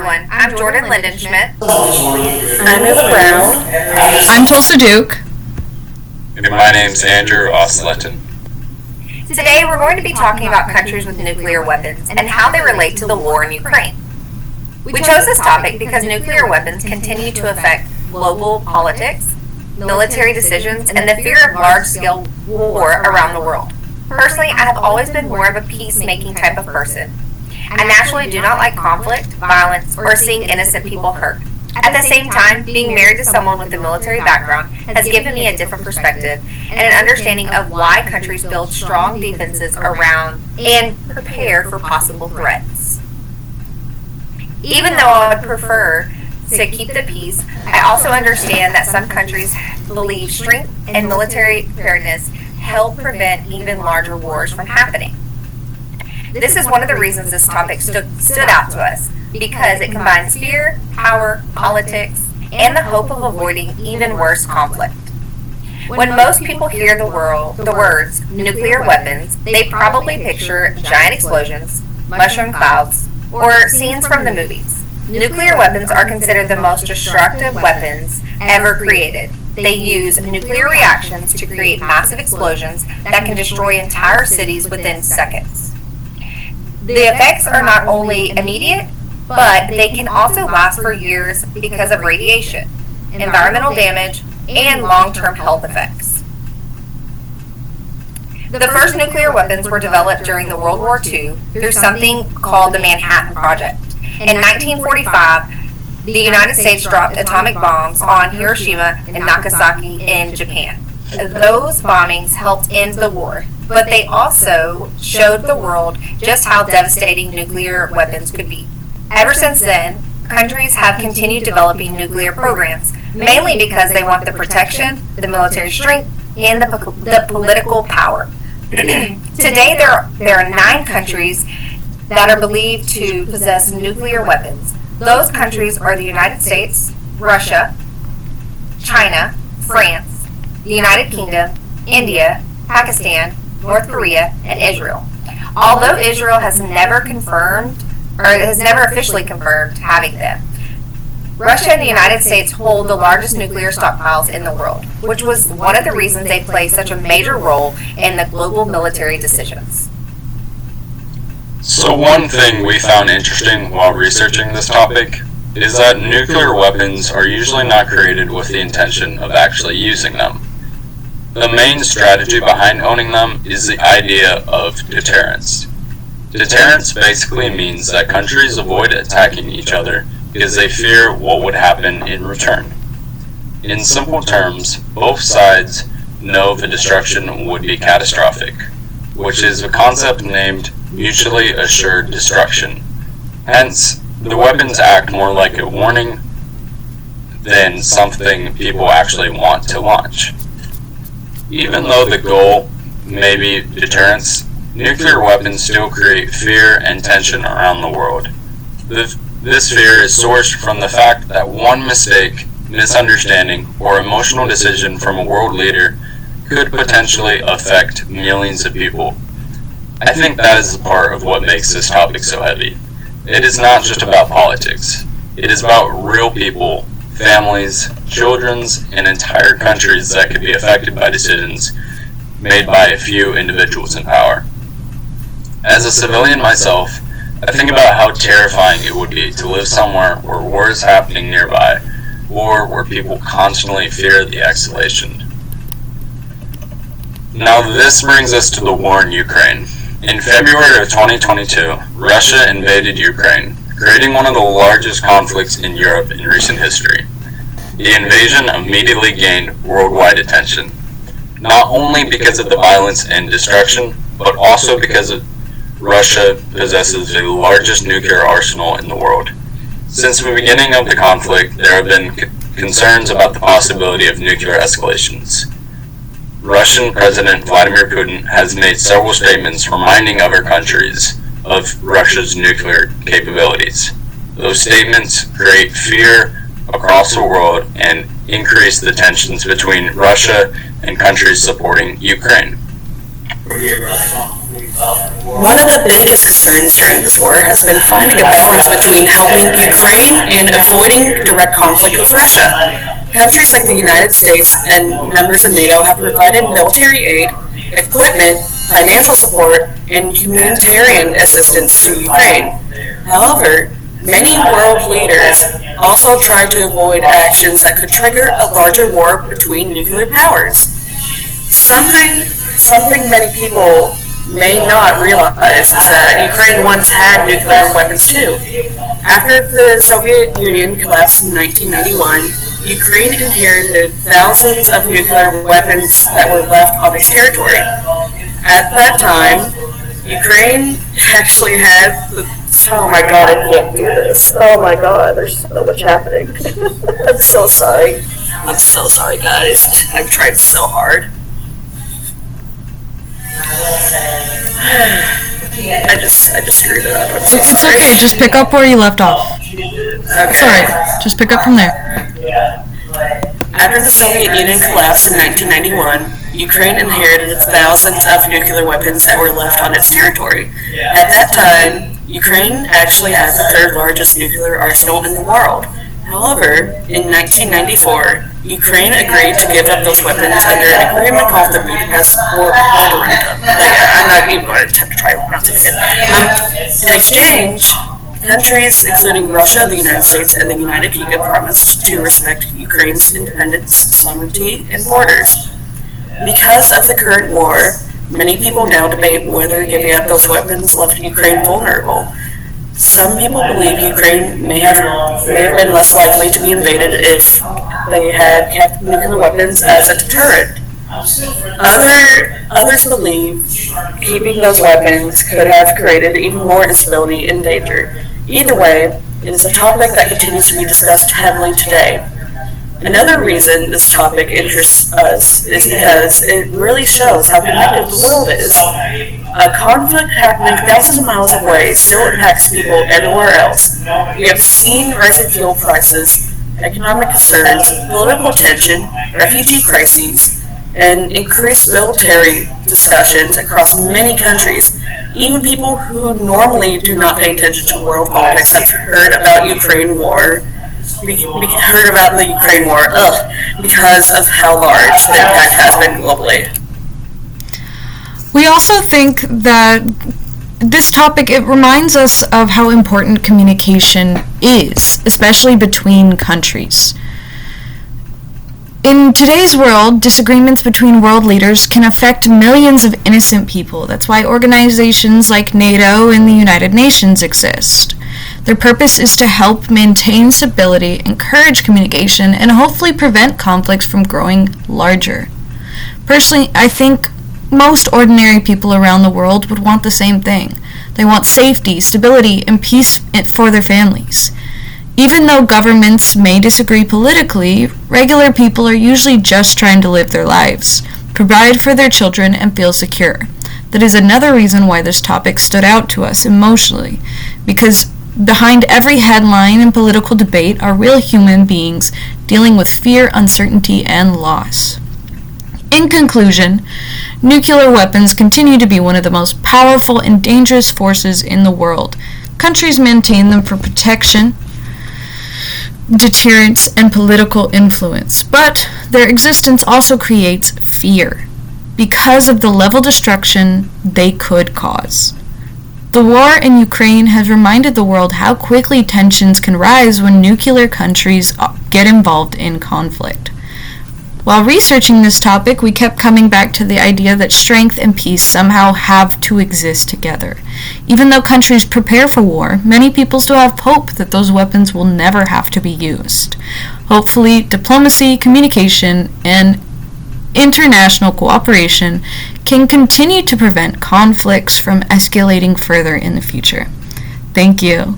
everyone. I'm Jordan Lindenschmidt. I'm Ms. Brown. I'm Tulsa Duke. And my name's Andrew Osleton. Today we're going to be talking about countries with nuclear weapons and how they relate to the war in Ukraine. We chose this topic because nuclear weapons continue to affect global politics, military decisions, and the fear of large-scale war around the world. Personally, I have always been more of a peacemaking type of person. I naturally do not like conflict, violence, or seeing innocent people hurt. At the same time, being married to someone with a military background has given me a different perspective and an understanding of why countries build strong defenses around and prepare for possible threats. Even though I would prefer to keep the peace, I also understand that some countries believe strength and military preparedness help prevent even larger wars from happening. This is one of the reasons this topic stood out to us, because it combines fear, power, politics, and the hope of avoiding even worse conflict. When most people hear the words nuclear weapons, they probably picture giant explosions, mushroom clouds, or scenes from the movies. Nuclear weapons are considered the most destructive weapons ever created. They use nuclear reactions to create massive explosions that can destroy entire cities within seconds. The effects are not only immediate, but they can also last for years because of radiation, environmental damage, and long-term health effects. The first nuclear weapons were developed during the World War II through something called the Manhattan Project. In 1945, the United States dropped atomic bombs on Hiroshima and Nagasaki in Japan. Those bombings helped end the war, but they also showed the world just how devastating nuclear weapons could be. Ever since then, countries have continued developing nuclear programs, mainly because they want the protection, the military strength, and the political power. Today, there are 9 countries that are believed to possess nuclear weapons. Those countries are the United States, Russia, China, France, the United Kingdom, India, Pakistan, North Korea, and Israel. Although Israel has never officially confirmed having them, Russia and the United States hold the largest nuclear stockpiles in the world, which was one of the reasons they play such a major role in the global military decisions. So one thing we found interesting while researching this topic is that nuclear weapons are usually not created with the intention of actually using them. The main strategy behind owning them is the idea of deterrence. Deterrence basically means that countries avoid attacking each other because they fear what would happen in return. In simple terms, both sides know the destruction would be catastrophic, which is a concept named mutually assured destruction. Hence, the weapons act more like a warning than something people actually want to launch. Even though the goal may be deterrence, nuclear weapons still create fear and tension around the world. This fear is sourced from the fact that one mistake, misunderstanding, or emotional decision from a world leader could potentially affect millions of people. I think that is the part of what makes this topic so heavy. It is not just about politics. It is about real people, families, children, and entire countries that could be affected by decisions made by a few individuals in power. As a civilian myself, I think about how terrifying it would be to live somewhere where war is happening nearby, or where people constantly fear the escalation. Now this brings us to the war in Ukraine. In February of 2022, Russia invaded Ukraine, creating one of the largest conflicts in Europe in recent history. The invasion immediately gained worldwide attention, not only because of the violence and destruction, but also because Russia possesses the largest nuclear arsenal in the world. Since the beginning of the conflict, there have been concerns about the possibility of nuclear escalations. Russian President Vladimir Putin has made several statements reminding other countries of Russia's nuclear capabilities. Those statements create fear across the world and increase the tensions between Russia and countries supporting Ukraine. One of the biggest concerns during this war has been finding a balance between helping Ukraine and avoiding direct conflict with Russia. Countries like the United States and members of NATO have provided military aid, equipment, financial support, and humanitarian assistance to Ukraine. However, many world leaders also tried to avoid actions that could trigger a larger war between nuclear powers. Something many people may not realize is that Ukraine once had nuclear weapons too. After the Soviet Union collapsed in 1991, Ukraine inherited thousands of nuclear weapons that were left on its territory. At that time, Ukraine actually had oh my god, I can't do this. Oh my god, there's so much happening. I'm so sorry. I'm so sorry, guys. I've tried so hard. I just screwed it up. I'm so It's sorry. okay, just pick up where you left off. It's alright, just pick up from there. After the Soviet Union collapsed in 1991, Ukraine inherited thousands of nuclear weapons that were left on its territory. At that time, Ukraine actually had the third largest nuclear arsenal in the world. However, in 1994, Ukraine agreed to give up those weapons under an agreement called the Budapest Memorandum. I'm not even going to attempt to try to pronounce it again. In exchange, countries including Russia, the United States, and the United Kingdom promised to respect Ukraine's independence, sovereignty, and borders. Because of the current war, many people now debate whether giving up those weapons left Ukraine vulnerable. Some people believe Ukraine may have been less likely to be invaded if they had kept nuclear weapons as a deterrent. Others believe keeping those weapons could have created even more instability and danger. Either way, it is a topic that continues to be discussed heavily today. Another reason this topic interests us is because it really shows how connected the world is. A conflict happening thousands of miles away still impacts people everywhere else. We have seen rising fuel prices, economic concerns, political tension, refugee crises, and increased military discussions across many countries. Even people who normally do not pay attention to world politics have heard about Ukraine war. We heard about the Ukraine war, because of how large the impact has been globally. We also think that this topic, it reminds us of how important communication is, especially between countries. In today's world, disagreements between world leaders can affect millions of innocent people. That's why organizations like NATO and the United Nations exist. Their purpose is to help maintain stability, encourage communication, and hopefully prevent conflicts from growing larger. Personally, I think most ordinary people around the world would want the same thing. They want safety, stability, and peace for their families. Even though governments may disagree politically, regular people are usually just trying to live their lives, provide for their children, and feel secure. That is another reason why this topic stood out to us emotionally, because behind every headline and political debate are real human beings dealing with fear, uncertainty, and loss. In conclusion, nuclear weapons continue to be one of the most powerful and dangerous forces in the world. Countries maintain them for protection, deterrence, and political influence, but their existence also creates fear because of the level of destruction they could cause. The war in Ukraine has reminded the world how quickly tensions can rise when nuclear countries get involved in conflict. While researching this topic, we kept coming back to the idea that strength and peace somehow have to exist together. Even though countries prepare for war, many people still have hope that those weapons will never have to be used. Hopefully, diplomacy, communication, and international cooperation can continue to prevent conflicts from escalating further in the future. Thank you.